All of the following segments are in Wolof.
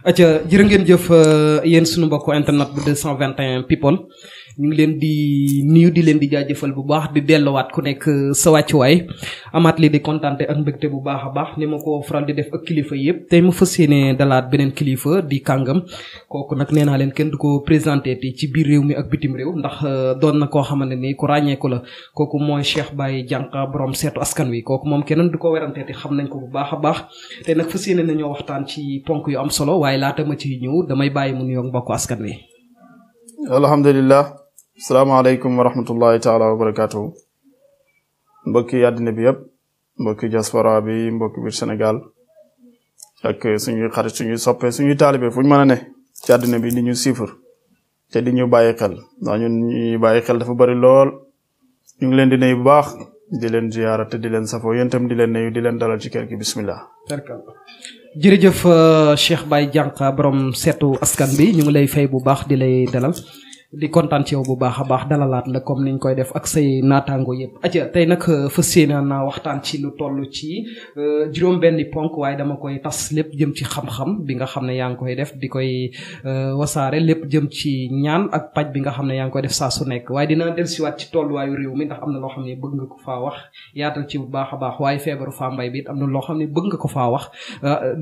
aca jërë ngeen jëf yéen suñu mbokku internet bu 221 people ñu ngi leen di nuyu di leen di jaajëfal bu baax di delluwaat ku nekk sa wàccuwaay amaat li di kontaante ak mbégte bu baax a baax ni ma ko faral di def ak kilifa yëpp tey ma fas yéene dalaat beneen kilifa di kàngam kooku nag nee naa leen kenn du ko présenté ti ci biir réew mi ak bitim réew ndax doon na koo xamante ni ku ràññeeku la kooku mooy Cheikh Baye Diankha borom seetu askan wi kooku moom kenn du ko werante ti xam nañ ko bu baax a baax tey nag fas yéene nañoo waxtaan ci ponk yu am solo waaye laata ma ciy ñëw damay bàyyi mu nuyoog mbokku askan wi. alhamdulilah. salaamaaleykum wa rahmatullahi taala wa barakaatu. mbokki àddina bi yëpp mbokki diaspora bi mbokki biir Sénégal ak suñuy xarit suñuy soppe suñuy taalibe fu ñu mën a ne ci àddina bi di ñu siifar te di ñu bàyyi xel ndax ñun ñuy bàyyi xel dafa bari lool ñu ngi leen di nuyu bu baax di leen ziyaara te di leen safoo yéen itam di leen nuyu di leen dalal ci kër gi bismillah. jërëjëf Cheikh Baye Diankha borom seetu askan bi ñu ngi lay fay bu baax di lay dalal di kontaan ci yow bu baax a baax dalalaat la comme niñ koy def ak say naataango yëpp. aja tey nag fas yéene naa waxtaan ci lu toll ci juróom-benni ponk waaye dama koy tas lépp jëm ci xam-xam bi nga xam ne yaa ngi koy def di koy wasaare lépp jëm ci ñaan ak paj bi nga xam ne yaa ngi koy def saa su nekk waaye dina dellusiwaat ci tolluwaayu réew mi ndax am na loo xam ne bëgg nga ko faa wax yaatal ci bu baax a baax waaye feebaru Fambaye bi it am na loo xam ne bëgg nga ko faa wax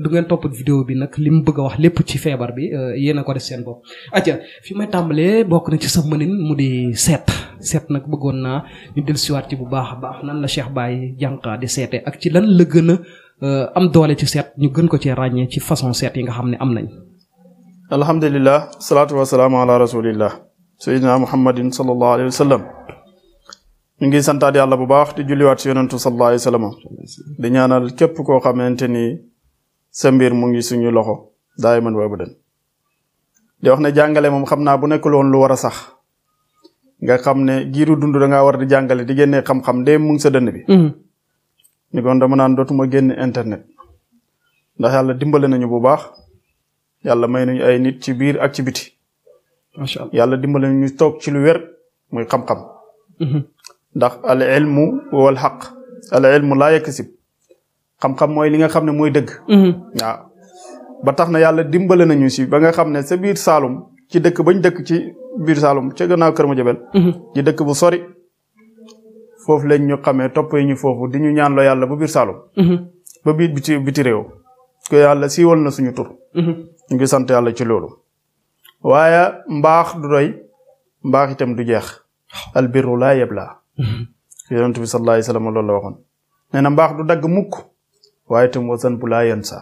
du ngeen topp vidéo bi nag li mu bëgg a wax lépp ci feebar bi yéen a ko def seen bopp. aja fi may tàmbalee bokk na ci sa mënin mu di seet nag bëggoon naa ñu dellusiwaat ci bu baax a baax nan la Cheikh Baye Diankha di seete ak ci lan la gën a am doole ci seet ñu gën ko ci ràññee ci façon seet yi nga xam ne am nañ. alhamdulilah salaatu wasalaamu ala rasulillah sayyidina muhammadin sallallahu alayhi wa sallam ñu ngi santaat yàlla bu baax di julliwaat si yonentu sallallahu alayhi wa sallam di ñaanal képp koo xamante ni sa mbir mu ngi suñu loxo daayiman wa abadan di wax ne jàngale moom xam naa bu nekkul woon lu war a sax nga xam ne giiru dund da ngaa war di jàngale di génnee xam-xam de mu ngi sa dënn bi. ni kon dama naan dootuma génn internet ndax yàlla dimbale nañu bu baax yàlla may nañu ay nit ci biir ak ci biti. macha allah yàlla dimbale nañu toog ci lu wér muy xam-xam. ndax al ilmu wal xaq al ilmu laa yakzib xam-xam mooy li nga xam ne mooy dëgg. waaw. ba tax na yàlla dimbale nañu si ba nga xam ne sa biir Saalum ci dëkk bañ dëkk ci biir Saalum ca gannaaw Kër Madiabel ci dëkk bu sori foofu lañ ñu xamee toppee ñu foofu di ñu ñaan loo yàlla ba biir Saalum ba biir biti réew ko yàlla siiwal na suñu tur ñu ngi sant yàlla ci loolu waaye mbaax du doy mbaax itam du jeex al birru laa yabla yonent bi sallallahu alayhi wa sallam loolu la waxoon nee na mbaax du dagg mukk waaye itam wa zanbu laa yansa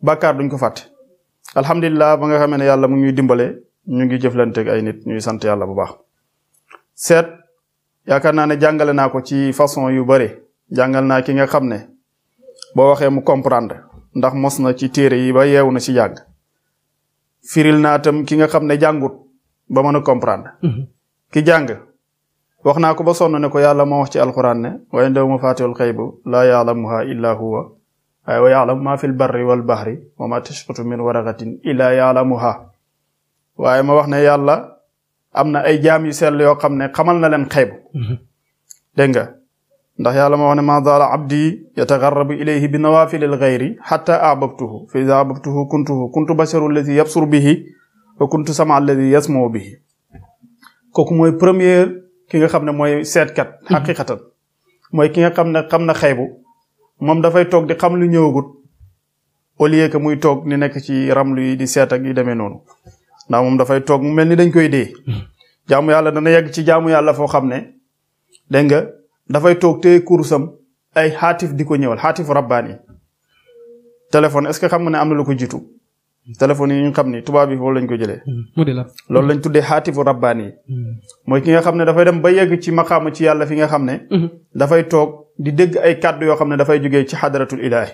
bàkkaar duñ ko fàtte alhamdulilah ba nga xamee ne yàlla mu ngi ñuy dimbale ñu ngi jëflanteeg ay nit ñuy sant yàlla bu baax seet yaakaar naa ne jàngale naa ko ci façon yu bari jàngal naa ki nga xam ne boo waxee mu comprendre ndax mos na ci téere yi ba yeewu na ci jàng firil naa tam ki nga xam ne jàngut ba mën a comprendre ki jàng wax naa ko ba sonn ne ko yàlla moo wax ci alquran ne wa indahu mafatihul xaybi laa ya'lamuha illa huwa waaye wa ya'lamu ma fil barri wal bahri wa ma tasqutu min waraqatin illa ya'lamuha waaye ma wax ne yàlla am na ay jaam yu sell yoo xam ne xamal na leen xaybu dégg nga ndax yàlla ma wax ne ma zaala abdi yatagarrabu ilayhi bi nawafilil ghayri hatta ahbabtuhu fa iza ahbabtuhu kuntu basharu allazi yabsuru bihi wa kuntu sama allazi yasma'u bihi kooku mooy première ki nga xam ne mooy seetkat xaqiqatan mooy ki nga xam ne xam na xaybu moom dafay toog di xam lu ñëwagut au lieu que muy toog ni nekk ci ramlu yi di seet ak yi demee noonu ndax moom dafay toog mu mel ni dañ koy dee jaamu yàlla dana yegg ci jaamu yàlla foo xam ne dégg nga dafay toog te kurusam ay xaatif di ko ñëwal xaatifu rabbaani téléphone est-ce que xam nga ne am na lu ko jiitu téléphone yi ñu xam ni tubaab yi foofu lañ ko jëlee loolu lañ tuddee xaatifu rabbaani yi mooy ki nga xam ne dafay dem ba yegg ci maqaama ci yàlla fi nga xam ne dafay toog di dégg ay kàddu yoo xam ne dafay jógee ci xadaratul ilaahi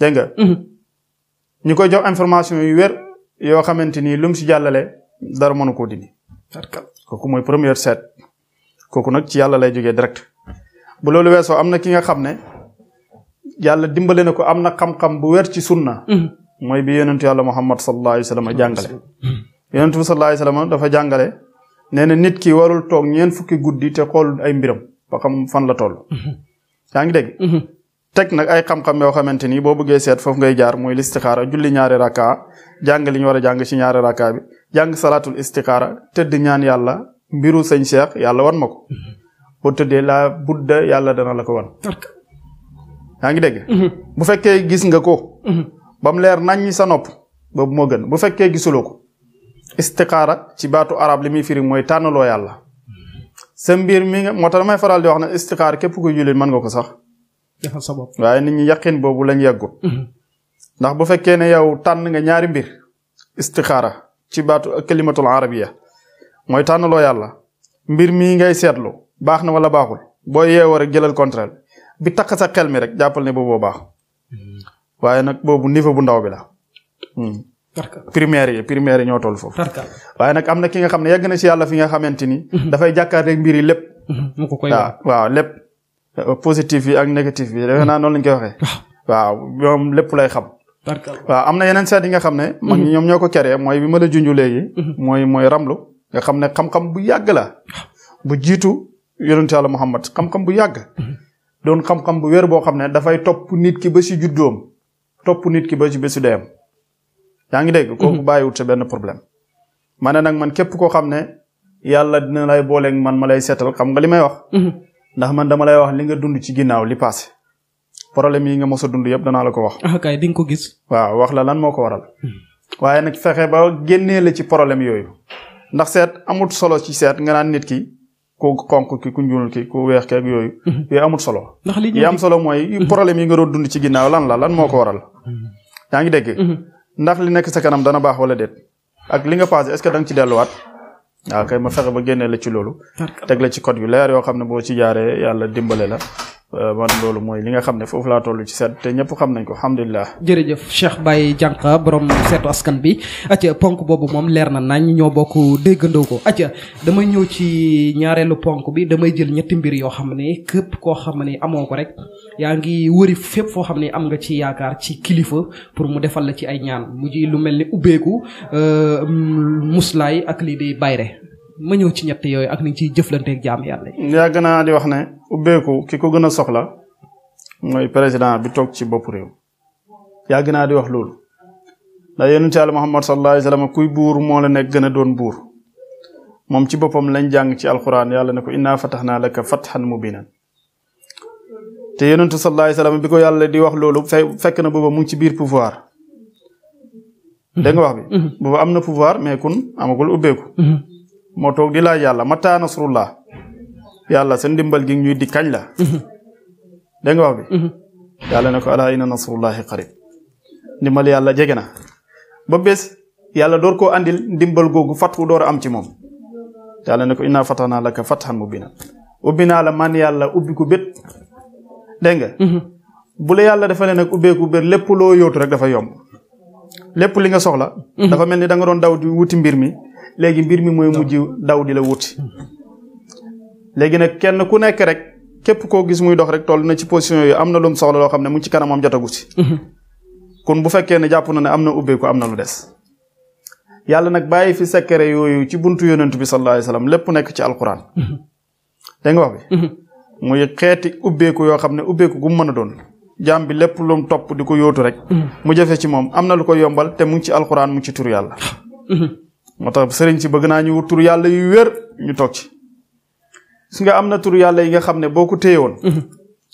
dégg nga ñu koy jox information yu wér yoo xamante ni lu mu si jàllale dara mënu koo dindi kooku mooy première seet kooku nag ci yàlla lay jógee direct bu loolu weesoo am na ki nga xam ne yàlla dimbale na ko am na xam-xam bu wér ci sunna mooy bi yonentu yàlla Muhammad sallallahu alayhi wa sallam jàngale yonentu bi sallallahu alayhi wa sallam dafa jàngale nee na nit ki warul toog 4 fukki guddi te xool ay mbiram ba xam fan la toll yaa ngi dégg teg nag ay xam-xam yoo xamante ni boo bëggee seet foofu ngay jaar mooy listixaara julli ñaari rakka jàng li ñu war a jàng ci ñaari rakka bi jàng salaatul istixaara tëdd ñaan yàlla mbiru sëñ Cheikh yàlla wan ma ko boo tëddee laa budda yàlla dana la ko wan. yaa ngi dégg. bu fekkee gis nga ko. ba mu leer naññ sa nopp boobu moo gën bu fekkee gisuloo ko istixaara ci baatu arab li muy firi mooy tànnaloo yàlla. sa mbir mi nga moo tax damay faral di wax ne istixaara képp kuy jullit mën nga ko sax. defal sa bopp waaye nit ñi yaqin boobu lañ yeggut. ndax bu fekkee ne yow tànn nga ñaari mbir istixaara ci baatu kalimatul arabiya mooy tànnaloo yàlla mbir mii ngay seetlu baax na wala baaxul boo yeewoo rek jëlal contraire bi takk sa xel mi rek jàppal ne booboo baax waaye nag boobu niveau bu ndaw bi la. primaire yi ñoo toll foofu. waaye nag am na ki nga xam ne yegg na ci yàlla fi nga xamante ni. dafay jàkkaar rek mbir yi lépp. mu ko koy waaw lépp. positif yi ak négatif yi defe naa noonu lañ koy waxee. waaw ñoom lépp lay xam. waaw am na yeneen seet yi nga xam ne. mag ñi ñoom ñoo ko keree mooy bi ma la junju léegi. mooy ramlu nga xam ne xam-xam bu yàgg la. bu jiitu yonent Yàlla Muhammad xam-xam bu yàgg. doon xam-xam bu wér boo xam ne dafay topp nit ki ba ci juddoom topp nit ki ba ci bésu deyam yaa ngi dégg. kooku bàyyiwut sa benn problème. ma ne nag man képp koo xam ne yàlla dina lay booleeg man ma lay seetal xam nga li may wax. ndax man dama lay wax li nga dund ci ginnaaw li passé problème yi nga mos a dund yëpp danaa la ko wax. kay di nga ko gis. waaw wax la lan moo ko waral. waaye nag fexe ba génnee la ci problème yooyu. ndax seet amut solo ci seet nga naan nit ki ku xonq ki ku ñuul ki ku weex ki ak yooyu. yooyu amut solo. ndax li yi am solo mooy problème yi nga doon dund ci ginnaaw lan moo ko waral. yaa ngi dégg. ndax li nekk sa kanam dana baax wala déet. ak li nga passé est-ce que da nga ci delluwaat. waaw kay ma fexe ba génnee la ci loolu. teg la ci code yu leer yoo xam ne boo ci jaaree yàlla dimbale la. man loolu mooy li nga xam ne foofu laa toll ci seet te ñëpp xam nañ ko alhamdulilah. jërëjëf Cheikh Baye Diankha borom seetu askan bi acca ponk boobu moom leer na nañ ñoo bokk déggandoo ko acca damay ñëw ci ñaareelu ponk bi damay jël ñetti mbir yoo xam ne képp koo xam ne amoo ko rek yaa ngi wëri fépp foo xam ne am nga ci yaakaar ci kilifa pour mu defal la ci ay ñaan mu ji lu mel ni ubbeeku muslaay ak lii di bayre ma ñëw ci ñett yooyu ak ni ciy jëflanteeg jaam yàlla yi. yàgg naa di wax ne ubbeeku ki ko gën a soxla mooy président bi toog ci bopp réew. yàgg naa di wax loolu ndax yonent Yàlla Muhammad sallallahu alayhi wa sallam kuy buur moo la nekk gën a doon buur moom ci boppam lañ jàng ci alquran yàlla ne ko inna fatahnaa laka fathan mubinan te yonentu sallallahu alayhi wa sallam bi ko yàlla di wax loolu fekk na booba mu ngi ci biir pouvoir. dégg nga wax bi. booba am na pouvoir mais kun amagul ubbeeku. moo toog di laaj yàlla mata nasrullah yàlla seen ndimbal gi ñuy di kañ la. dégg nga wax bi. yàlla ne ko ala inna nasrullahi qarib ndimbal yàlla jege na ba bés yàlla door koo andil ndimbal googu fatwu door a am ci moom. yàlla ne ko inna fatahna laka fathan mubina ubbi naa la man yàlla ubbi ko bét. dégg nga. bu la yàlla dafa ne nag ubbeeku bét lépp loo yóotu rek dafa yomb lépp li nga soxla. dafa mel ni da nga doon daw di wuti mbir mi. léegi mbir mi mooy mujj daw di la wuti léegi nag kenn ku nekk rek képp koo gis muy dox rek toll na ci position yooyu am na lu mu soxla loo xam ne mu ci kanamam jotagu si. kon bu fekkee ne jàpp na ne am na ubbeeku am na lu des. yàlla nag bàyyi fi secret yooyu ci buntu yonent bi sallallahu alayhi wasallam lépp nekk ci alquran. dégg nga wax bi. muy xeeti ubbeeku yoo xam ne ubbeeku gu mu mën a doon. jaam bi lépp lu mu topp di ko yóotu rek. mu jafe ci moom am na lu ko yombal te mu ngi ci alquran mu ngi ci tur yàlla. moo tax sëriñ si bëgg naa ñu wut tur yàlla yu wér ñu toog ci su nga am na tur yàlla yi nga xam ne boo ko téye woon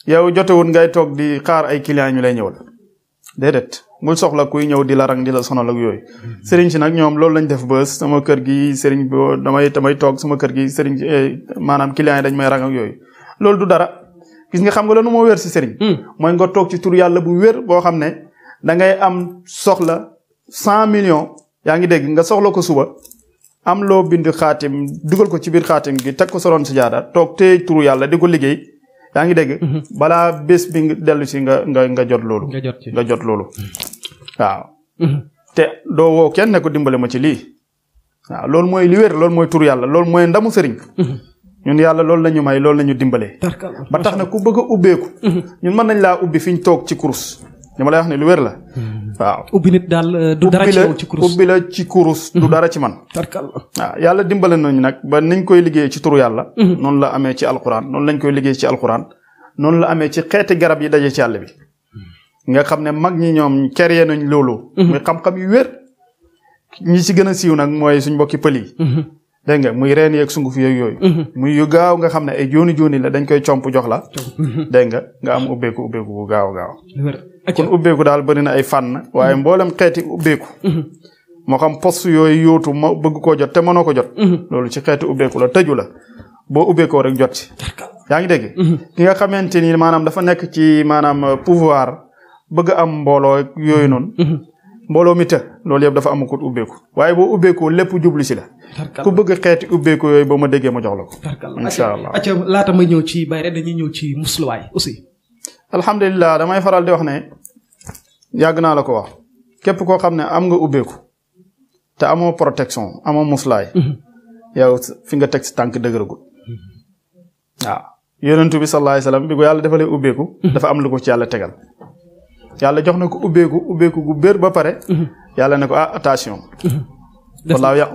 yow jotewul ngay toog di xaar ay clients ñu lay ñëwal déedéet bul soxla kuy ñëw di la rang di la sonal ak yooyu sëriñ si nag ñoom loolu lañ def bës sama kër gi sëriñ bo damay toog sama kër gi sëriñ maanaam clients yi dañ may rang ak yooyu loolu du dara gis nga xam nga loolu moo wér si sëriñ mooy nga toog ci tur yàlla bu wér boo xam ne da ngay am soxla 100 millions yaa ngi dégg nga soxla ko suba am loo bind xaatim dugal ko ci biir xaatim gi teg ko soroon si jaada toog te turu yàlla di ko liggéey yaa ngi dégg. balaa bés bi nga dellu si nga jot loolu. nga jot loolu. waaw. te doo woo kenn ne ko dimbale ma ci lii. waaw loolu mooy li wér loolu mooy turu yàlla loolu mooy ndamu sëriñ. ñun yàlla loolu la ñu may loolu la ñu dimbalee. ba tax na ku bëgg a ubbeeku. ñun mën nañ laa ubbi fi ñu toog ci kurus. li ma lay wax ne lu wér la. waaw ubbi nit daal du dara ci yow ci kurus ubbi la ci kurus du dara ci man. waaw yàlla dimbale nañu nag ba niñ koy liggéey ci turu yàlla. noonu la amee ci alquran noonu lañ koy liggéey ci alquran noonu la amee ci xeeti garab yi daje ci àll bi nga xam ne mag ñi ñoom créé nañ loolu muy xam-xam yu wér ñi ci gën a siiw nag mooy suñ mbokki pël yi dégg nga muy reen yeeg sunguf yeeg yooyu muy yu gaaw nga xam ne ay jooni la dañ koy comp jox la dégg nga am ubbeeku bu gaaw kon ubbeeku daal bëri na ay fànn waaye mboolem xeeti ubbeeku moo xam poste yooyu yóotu ma bëgg koo jot te mënoo ko jot loolu ci xeeti ubbeeku la tëju la boo ubbeekoo rek jot ci yaa ngi dégg ki nga xamante ni maanaam dafa nekk ci maanaam pouvoir bëgg am mbooloo yooyu noonu mbooloo mi të loolu yëpp dafa amakut ubbeeku waaye boo ubbeekoo lépp jublu si la ku bëgg xeeti ubbeeku yooyu ba ma déggee ma jox la ko incha allah acca laata ma ñëw ci bayre dañuy ñëw ci musluwaay aussi alhamdulilah damay faral di wax ne yàgg naa la ko wax képp koo xam ne am nga ubbeeku te amoo protection amoo muslaay yow fi nga teg si tànk dëgëragul waaw yonentu bi sallallahu alayhi wasallam bi ko yàlla defalee ubbeeku dafa am lu ko ci yàlla tegal yàlla jox na ko ubbeeku gu bér ba pare yàlla ne ko attention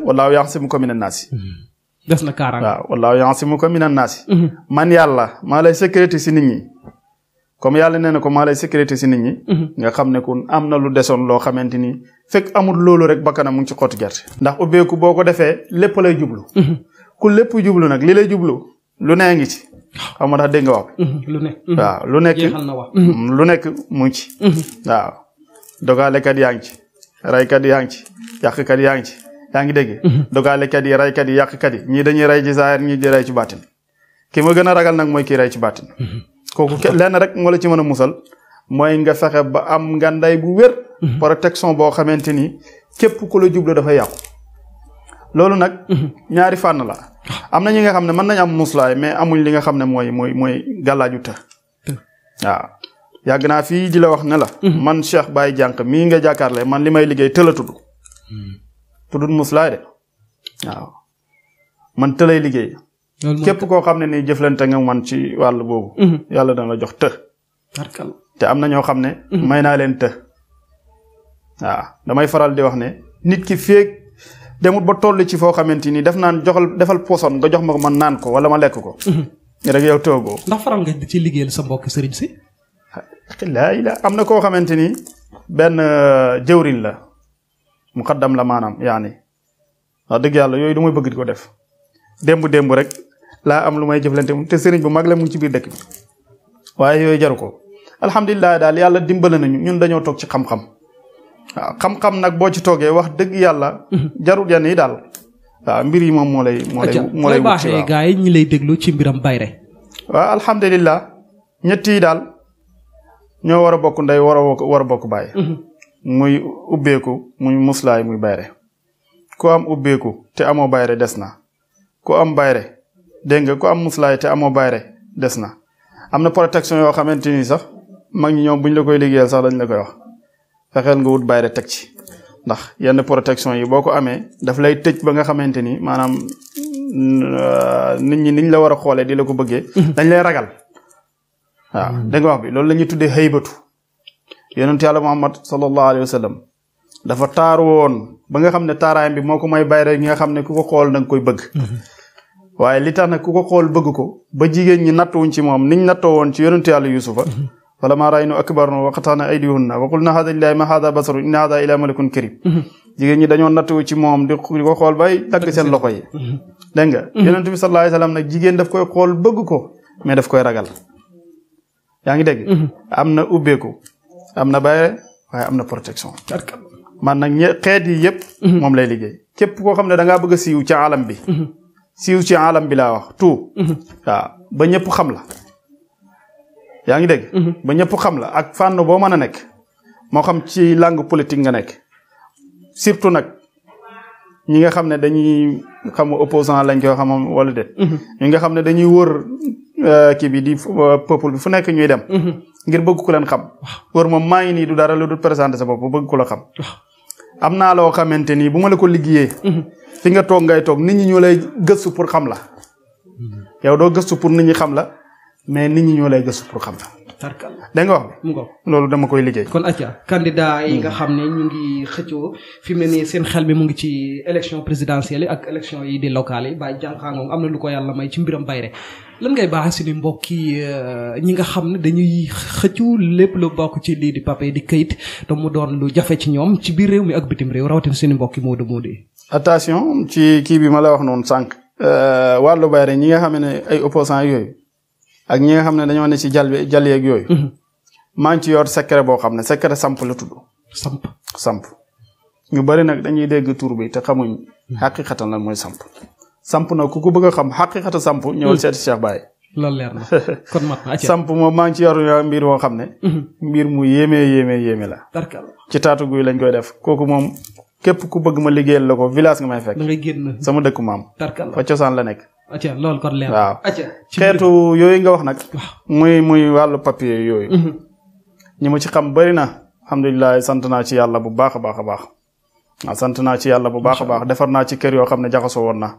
wallaahu ya'simuka minan naasi des na kaaraange waaw wallaahu ya'simuka minan naasi man yàlla maa lay sécurité si nit ñi comme yàlla nee na ko maa lay sécurité si nit ñi nga xam ne kun am na lu desoon loo xamante ni fekk amul loolu rek bakkanam mu ngi ci xottu gerte ndax ubbeeku boo ko defee lépp lay jublu ku lépp jublu nag li lay jublu lu nee ngi ci xam nga tax dégg nga wax lu ne waaw lu nekk mu ngi ci waaw dogaalekat yaa ngi ci raykat yaa ngi ci yàqkat yaa ngi ci yaa ngi dégg dogaalekat yi raykat yi yàqkat yi ñii dañuy ray ci zaahir ñii di ray ci baatin ki ma gën a ragal nag mooy kii ray ci baatin kooku lenn rek moo la ci mën a musal mooy nga fexe ba am nganday bu wér protection boo xamante ni képp ku la jublu dafay yàqu loolu nag ñaari fànn la am na ñi nga xam ne mën nañ am muslaay mais amuñ li nga xam ne mooy gàllaaju të waaw yàgg naa fii di la wax ne la man Cheikh Baye Diankha mii nga jàkkaarle man li may liggéey tëla tuddut muslaay de waaw man tëlay liggéey képp koo xam ne nii jëflante nga man ci wàll boobu yàlla dana la jox të te am na ñoo xam ne may naa leen të waaw damay faral di wax ne nit ki feeg demut ba toll ci foo xamante ni def naan defal poson nga jox ma ko man naan ko wala ma lekk ko rek yow toogoo ndax faral nga ci liggéeyal sa mbokk sëriñ si la am na koo xamante ni benn jëwriñ la muqaddam la maanaam yaani wax dëgg yàlla yooyu du may bëgg di ko def démb rek laa am lu may jëflante te sëriñ bu mag la mu ngi ci biir dëkk bi waaye yooyu jaru ko alhamdulilah daal yàlla dimbale nañu ñun dañoo toog ci xam-xam waaw xam-xam nag boo ci toogee wax dëgg yàlla jarul yenn yi daal waaw mbir yi moom moo lay baaxee gaa yi ñi lay déglu ci mbiram bayre waaw alhamdulilah ñett yi daal ñoo war a bokk ndey war a bokk bàyyi muy ubbeeku muy muslaay muy bayre ku am ubbeeku te amoo bayre des na ku am bayre dégg nga ku am muslaay te amoo bayre des na am na protection yoo xamante ni sax mag ñi ñoom buñ la koy liggéeyal sax dañ la koy wax fexeel nga wut bayre teg ci ndax yenn protection yi boo ko amee daf lay tëj ba nga xamante ni maanaam nit ñi niñ la war a xoolee di la ko bëggee dañ lay ragal waaw da nga wax bi loolu la ñuy tuddee xëybatu yonent yàlla Muhammad sallallahu alayhi wa sallam dafa taaru woon ba nga xam ne taaraayam bi moo ko may bayre ñi nga xam ne ku ko xool da nga koy bëgg waaye li tax nag ku ko xool bëgg ko ba jigéen ñi nattuwuñ ci moom niñ nattoo woon ci yonent yàlla Yusufa falammaa ra'aynahu akbarnahu wa qata'na aydiyahunna wa qulna haadha lillahi ma haadha basarun in haadha illa malakun karim jigéen ñi dañoo nattuwu ci moom di ko xool bay dagg seen loxo yi dégg nga yonent bi sallallahu alayhi wa sallam nag jigéen daf koy xool bëgg ko mais daf koy ragal yaa ngi dégg am na ubbeeku am na bayre waaye am na protection man nag xeet yi yëpp moom lay liggéey képp koo xam ne da ngaa bëgg a siiw ci alam bi siiw ci alam bi laa wax tout waaw ba ñëpp xam la yaa ngi dégg ba ñëpp xam la ak fànn boo mën a nekk moo xam ci langue politique nga nekk surtout nag ñi nga xam ne dañuy xam opposant lañ koy xam wala déet ñi nga xam ne dañuy wër kii bi di peuple bi fu nekk ñuy dem ngir bëgg ku leen xam wër moom maa ngi nii du dara lu dul présenter sa bopp bëgg ku la xam am naa loo xamante nii bu ma la ko liggéeyee fi nga toog ngay toog nit ñi ñoo lay gëstu pour xam la yow doo gëstu pour nit ñi xam la mais nit ñi ñoo lay gëstu pour xam la da nga wax bi loolu dama koy liggéey kon acca candidat yi nga xam ne ñu ngi xëccoo fi mu ne nii seen xel bi mu ngi ci élection présidentielle yi ak élection yi di locales yi Baye Diankha moom am na lu ko yàlla may ci mbiram bayre lan ngay baaxee suñu mbokk yi ñi nga xam ne dañuy xëccu lépp lu bokk ci lii di papier di kayit te mu doon lu jafe ci ñoom ci biir réew mi ak bitim réew rawatina suñu mbokk yi Modou yi. attention ci kii bi ma la wax noonu sànq. wàllu bayre ñi nga xam ne ay opposants yooyu ak ñi nga xam ne dañoo ne ci jàll yeeg yooyu. maa ngi ci yor secret boo xam ne secret samp la tudd. samp ñu bari nag dañuy dégg tur bi te xamuñ xaqiqatan lan mooy samp. samp nag ku ko bëgg a xam xaqiqata samp ñëwal seeti Cheikh Baye. loolu leer na kon mat na samp moom maa ngi ci yor mbir moo xam ne. mbir mu yéeme la. ci taatu guy lañ koy def kooku moom képp ku bëgg ma liggéeyal la ko village nga may fekk. da ngay génn sama dëkku maam. fa cosaan la nekk. loolu kon leer na waaw xeetu yooyu nga wax nag. muy wàllu papier yooyu. ñi ma ci xam bari na alhamdulilah sant naa ci yàlla bu baax a baax a baax. waaw sant naa ci yàlla bu baax a baax defar naa ci kër yoo xam ne jaxasoo woon na.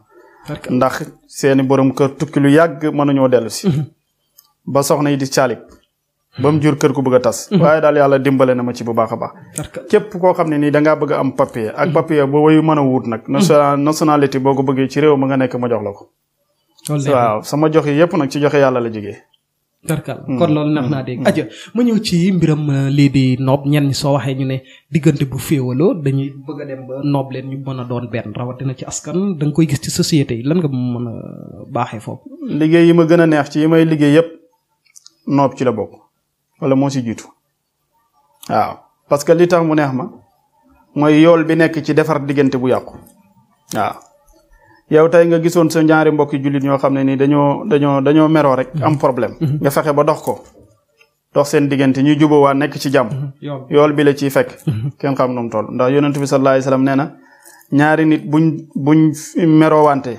ndax seeni borom kër tukki lu yàgg mënuñoo dellu si. ba soxna yi di caalik. ba mu jur kër ku bëgg a tas. waaye daal yàlla dimbale na ma ci bu baax a baax. képp koo xam ne nii da ngaa bëgg a am papier. ak papier boo wayu mën a wut nag. nationalité boo ko bëggee ci réew ma nga nekk ma jox la ko. waaw sama joxe yépp nag ci joxe yàlla la jógee. kon loolu neex naa dégg. aja ma ñëw ci mbiram lii di noob ñenn ñi soo waxee ñu ne diggante bu féewaloo dañuy bëgg a dem ba noob leen ñu mën a doon benn rawatina ci askan da nga koy gis ci société yi lan nga mën a baaxee foofu. liggéey yi ma gën a neex ci yi may liggéey yépp noob ci la bokk wala moo si jiitu waaw parce que li tax mu neex ma mooy yool bi nekk ci defar diggante bu yàqu waaw. yow tey nga gisoon sa ñaari mbokki jullit ñoo xam ne ni dañoo meroo rek am problème nga fexe ba dox seen diggante ñuy juboo waa nekk ci jàmm yool bi la ciy fekk kenn xam nu mu toll ndax yonent bi sallallahu alayhi wasallam nee na ñaari nit buñ meroowante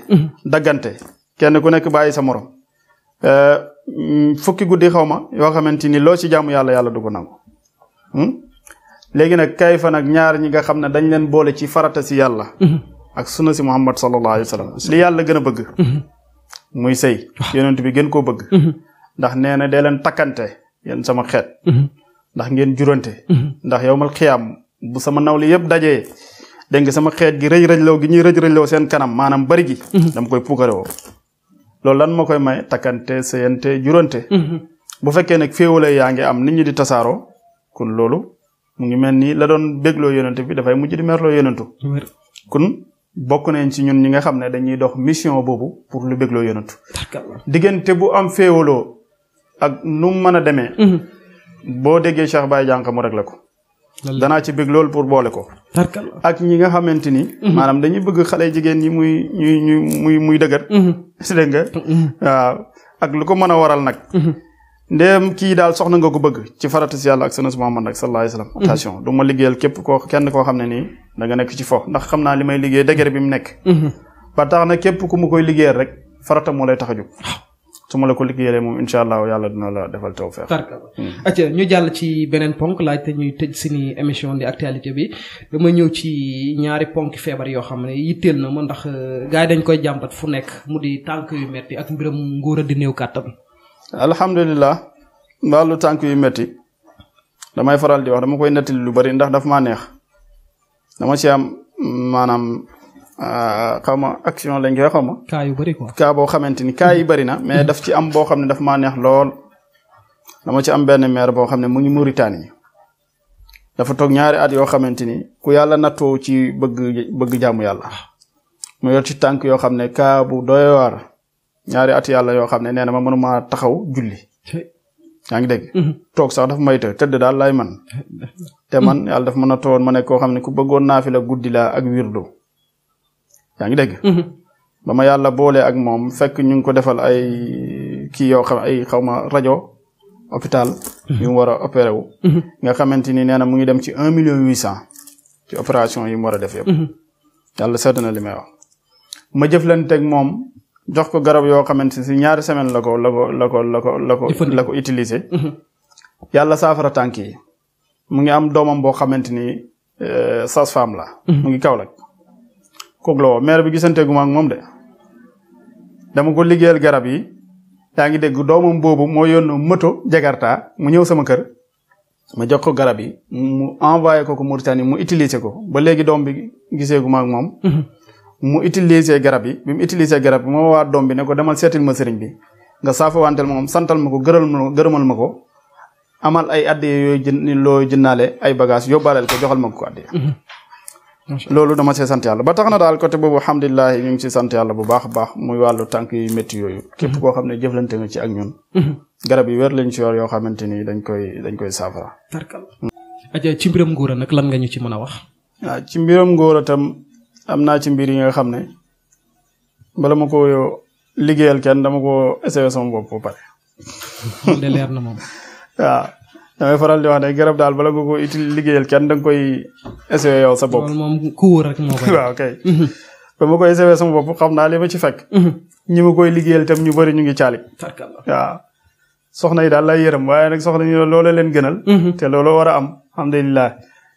daggante kenn ku nekk bàyyi sa morom fukki guddi xaw ma yoo xamante ni loo ci jàmm yàlla du ko nangu léegi nag kay fa nag ñaar ñi nga xam ne dañ leen boole ci farata si yàlla ak sunna si Muhammad sallallahu alayhi wa sallam li yàlla gën a bëgg muy sëy yonent bi gën koo bëgg ndax nee na dee leen takkante yéen sama xeet ndax ngeen jurante ndax yowmal xiyaam bu sama nawli yëpp dajee dégg nga sama xeet gi rëj-rëjloo gi ñuy rëj-rëjloo seen kanam maanaam bari gi dama koy puukare woo loolu lan moo koy may takkante sëyante jurante bu fekkee nag féewale yaa ngi am nit ñi di tasaaroo kon loolu mu ngi mel ni la doon bégloo yonent bi dafay mujj di merloo yonentu kon bokk nañ ci ñun ñi nga xam ne dañuy dox mission boobu pour lu bégloo yonentu diggante bu am féewaloo ak nu mu mën a demee boo déggee Cheikh Baye Diankha mu réglé ko danaa ci bég loolu pour boole ko ak ñi nga xamante ni maanaam dañuy bëgg xale jigéen ñi muy dëgër dégg nga waaw ak lu ko mën a waral nag ndéem kii daal soxna nga ko bëgg ci farata si yàlla ak sunna si Muhammad nag sallallahu alayhi wasallam attention du ma liggéeyal kenn koo xam ne nii da nga nekk ci fo ndax xam naa li may liggéey dëgër bi mu nekk ba tax na képp ku mu koy liggéeyal rek farata moo lay tax a jóg su ma la ko liggéeyalee moom incha allah yàlla dina la defal tawfeex. acca ñu jàll ci beneen ponk laaj te ñuy tëj suñu émission di actualité bi dama ñëw ci ñaari ponk feebar yoo xam ne yitteel na ma ndax gars yi dañ koy jàmbat fu nekk mu di tànk yu metti ak mbiram ngóor a di néew kàttan. alhamdulilah wàllu tànk yu metti damay faral di wax dama koy nettali lu bari ndax daf maa neex dama ci am maanaam xaw ma action lañ koy xaw ma. cas yu bari quoi. cas boo xamante ni cas yi bari na mais daf ci am boo xam ne daf maa neex lool dama ci am benn maire boo xam ne mu ngi Mauritanie dafa toog ñaari at yoo xamante ni ku yàlla nattoo ci bëgg jaamu yàlla mu yor ci tànk yoo xam ne cas bu doy waar ñaari at yàlla yoo xam ne nee na ma mënuma taxaw julli yaa ngi dégg toog sax dafa may tëdd daal laay man te man yàlla dafa mën a towoon ma nekk koo xam ne ku bëggoon naafila guddi laa ak wirdo yaa ngi dégg ba ma yàlla boole ak moom fekk ñu ngi ko defal ay kii yoo xam ay xaw ma rajo hôpital yu mu war a opéré wu nga xamante ni nee na mu ngi dem ci 1,800,000 ci opération yi mu war a def yëpp yàlla seet na li may wax ma jëflanteeg moom jox ko garab yoo xamante si ñaari semaine la ko utiliser yàlla saafara tànk yi mu ngi am doomam boo xamante ni sage-femme la mu ngi Kaolack kooku la woo maire bi gisanteeguma ak moom de dama ko liggéeyal garab yi yaa ngi dégg doomam boobu moo yónn moto Jakarta mu ñëw sama kër ma jox ko garab yi mu envoyé ko Mauritanie mu utiliser ko ba léegi doom bi giseeguma ak moom mu utiliser garab yi bi mu utiliser garab bi moo waa doom bi ne ko demal seetil ma sëriñ bi nga saafa wanteel moom santal ma ko gërëmal ma ko amal ay addiya yooyu loo jëndaale ay bagage yóbbaaleel ko joxal ma ko addiya loolu dama see sant yàlla ba tax na daal côté boobu alhamdulilah ñu ngi ci sant yàlla bu baax a baax muy wàllu tànk yu métti yooyu képp koo xam ne jëflante nga ci ak ñun garab yi wér lañ ci yor yoo xamante ni dañ koy saafara aja ci mbiram ngóora nag lan nga ñu ci mën a wax waaw ci mbiram ngóora tam am naa ci mbir yi nga xam ne bala ma ko liggéeyal kenn dama ko essayé sama bopp ba pare de leer na moom waaw damay faral di wax ne garab daal bala nga ko liggéeyal kenn da nga koy essayé yow sa bopp loolu moom ku wóor rek moo koy waaw kay ba ma koy essayé sama bopp xam naa li ma ci fekk ñi ma koy liggéeyal tam ñu bëri ñu ngi caali waaw soxna yi daal lay yërëm waaye nag soxna ñu loola leen gënal te loolu war a am alhamdulilah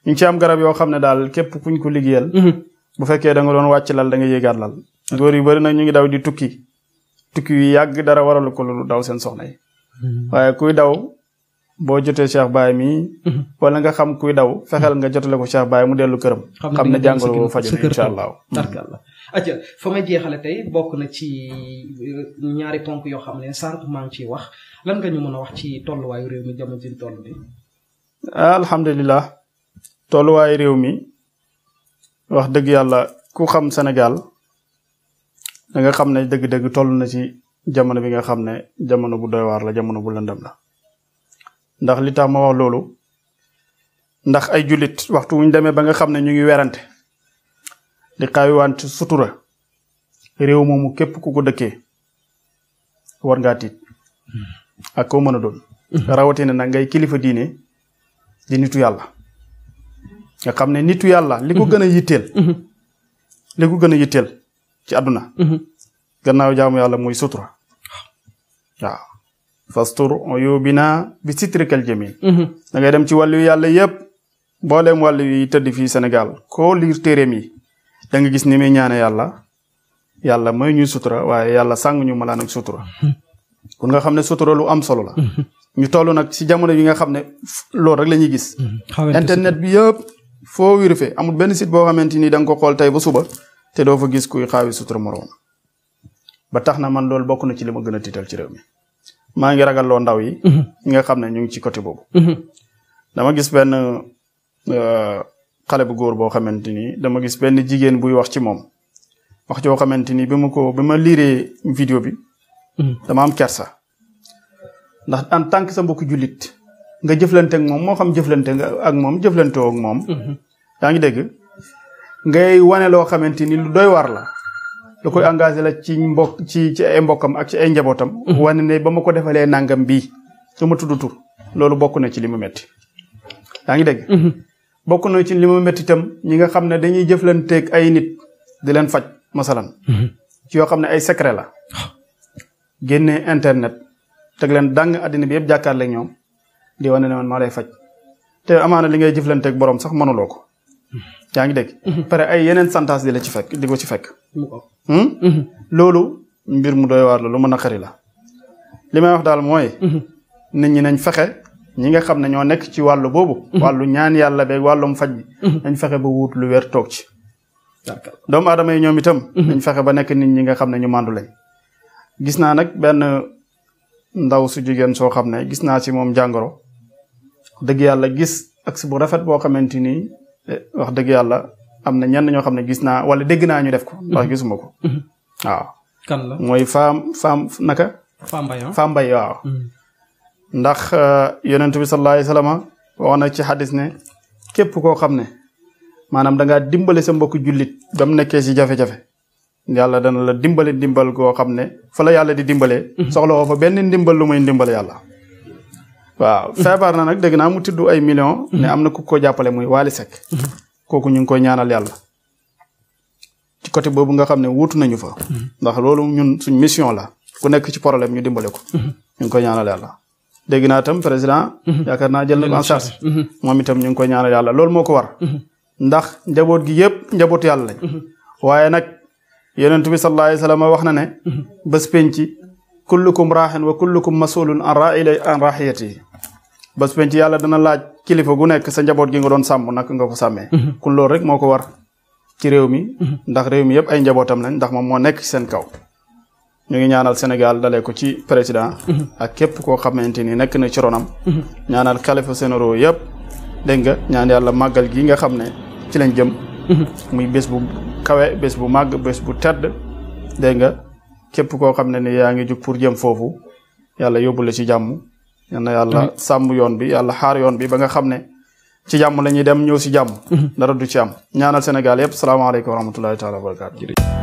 ñu ngi ci am garab yoo xam ne daal képp kuñ ko liggéeyal bu fekkee da nga doon wàcc lal da nga yéegaat lal góor yu bëri nag ñu ngi daw di tukki yu yàgg dara waralu ko lu daw seen soxna yi waaye kuy daw boo jotee Cheikh Baye mi wala nga xam kuy daw fexeel nga jotale ko Cheikh Baye mu dellu këram xam ne jàngoro boo faju na incha allah tarkalla acca fa may jeexale tey bokk na ci ñaari ponk yoo xam ne sànq maa ngi ciy wax lan nga ñu mën a wax ci tolluwaayu réew mi jamono ji toll bi alhamdulilah tolluwaayu réew mi wax dëgg yàlla ku xam Sénégal da nga xam ne dëgg-dëgg toll na ci jamono bi nga xam ne jamono bu doy waar la jamono bu lëndëm la ndax li tax ma wax loolu ndax ay jullit waxtu wuñ demee ba nga xam ne ñu ngi werante di xaawiwante sutura réew moomu képp ku ko dëkkee war ngaa tiit ak koo mën a doon rawatina nag ngay kilifa diine di nitu yàlla nga xam ne nitu yàlla li ko gën a yitteel ci àdduna gannaaw jaamu yàlla muy sutura waaw fastur uyubina bi sitrikal jamil da ngay dem ci wàllu yàlla yëpp mbooleem wàllu yi tëdd fii Sénégal koo liir téeréem yi da nga gis ni muy ñaane yàlla mooy ñuy sutura waaye yàlla sàng ñu malaan ak sutura kon nga xam ne sutura lu am solo la ñu toll nag ci jamono yi nga xam ne loolu rek la ñuy gis internet bi yëpp foo vérifié amul benn site boo xamante ni da nga ko xool tey ba suba te doo fa gis kuy xaawi sutura moroom ba tax na man loolu bokk na ci li ma gën a tiital ci réew mi maa ngi ragal loo ndaw yi ñi nga xam ne ñu ngi ci côté boobu dama gis benn xale bu góor boo xamante ni dama gis benn jigéen buy wax ci moom wax joo xamante ni bi ma liiree vidéo bi dama am kersa ndax en tant que sa mbokku jullit nga jëflante ak moom moo xam jëflante nga ak moom jëflantoo ak moom yaa ngi dégg ngay wane loo xamante ni lu doy war la lu koy engagé la ci ci ay mbokkam ak ci ay njabootam wane ne ba ma ko defalee nangam bii su ma tudd tur loolu bokk na ci li mu metti yaa ngi dégg bokk na ci li mu metti itam ñi nga xam ne dañuy jëflanteeg ay nit di leen faj masalan ci yoo xam ne ay secret la génne internet teg leen dàng àddina bi yëpp jàkkaarloo ak ñoom di wane ne man maa lay faj te amaana li ngay jëflanteeg borom sax mënuloo ko yaa ngi dégg pare ay yeneen santaas di la ci fekk di ko ci fekk loolu mbir mu doy waar la lu mën a xari la li may wax daal mooy nit ñi nañ fexe ñi nga xam ne ñoo nekk ci wàllu boobu wàllu ñaan yàlla beeg wàllum faj bi nañ fexe ba wut lu wér toog ci doomu aadama yi ñoom itam nañ fexe ba nekk nit ñi nga xam ne ñu màndu lañ gis naa nag benn ndaw su jigéen soo xam ne gis naa ci moom jàngoro dëgg yàlla gis ak si bu rafet boo xamante ni wax dëgg yàlla am na ñenn ñoo xam ne gis naa wala dégg naa ñu def ko ndax gisuma ko waaw kan la mooy femme naka Fambaye waaw ndax yonent bi sallallahu alayhi wasallam wax na ci xadis ne képp koo xam ne maanaam da ngaa dimbale sa mbokku jullit ba mu nekkee ci jafe-jafe yàlla dana la dimbale dimbal goo xam ne fa la yàlla di dimbalee soxla woo fa benn ndimbal lu muy ndimbal yàlla waaw feebar na nag dégg naa mu tudd ay millions ne am na ku ko jàppale muy Wally Seck kooku ñu ngi koy ñaanal yàlla ci côté boobu nga xam ne wuutu nañu fa ndax loolu ñun suñ mission la ku nekk ci problème ñu dimbale ko ñu ngi koy ñaanal yàlla dégg naa itam président yaakaar naa jël na ko en charge moom itam ñu ngi koy ñaanal yàlla loolu moo ko war ndax njaboot gi yëpp njabootu yàlla lañ waaye nag yonent bi sallallahu alayhi wasallam wax na ne bés penc kullukum raaxin wa kullukum masulun an raxiyatihi bés penc yàlla dana laaj kilifa gu nekk sa njaboot gi nga doon sàmm naka nga ko sàmmee kun loolu rek moo ko war ci réew mi ndax réew mi yëpp ay njabootam lañ ndax moom moo nekk ci seen kaw ñu ngi ñaanal Sénégal dalee ko ci président ak képp koo xamante ni nekk na ci ronam ñaanal xalifa généraux yëpp dégg nga ñaan yàlla màggal gi nga xam ne ci lañ jëm muy bés bu kawe bés bu màgg bés bu tedd dégg nga képp koo xam ne ni yaa ngi jug pour jëm foofu yàlla yóbbu la ci jàmm yal na yàlla sàmm yoon bi yàlla xaar yoon bi ba nga xam ne ci jàmm la ñuy dem ñëw si jàmm dara du ci am ñaanal Sénégal yëpp salaamaaleykum wa rahmatullahi taala wa barakaatu